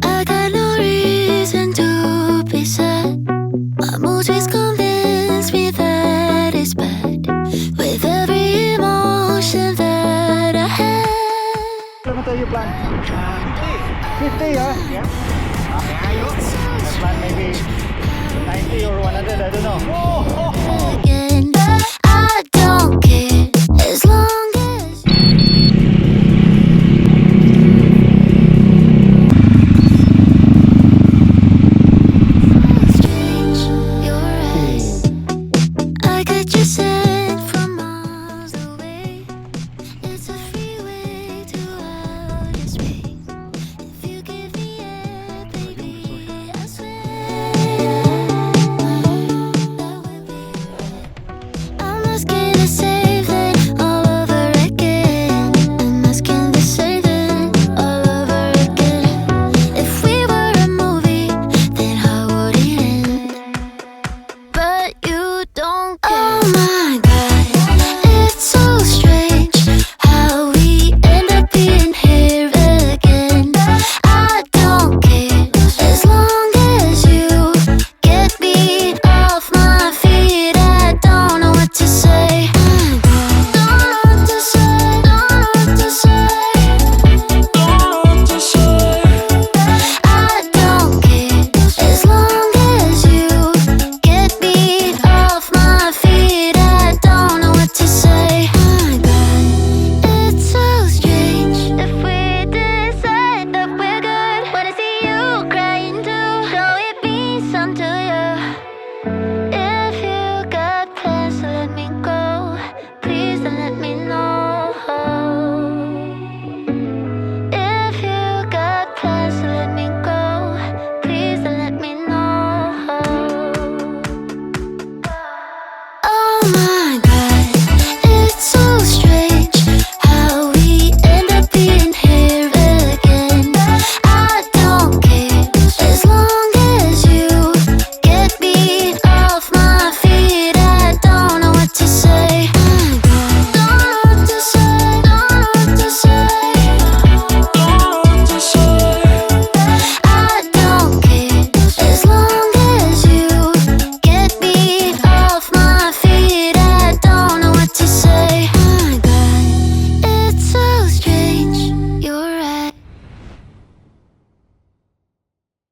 I got no reason to be sad. My mood is convinced me that it's bad. With every emotion that I have. Kilometer you plan? 50, huh? Yeah. I plan maybe 90 or 100, I don't know.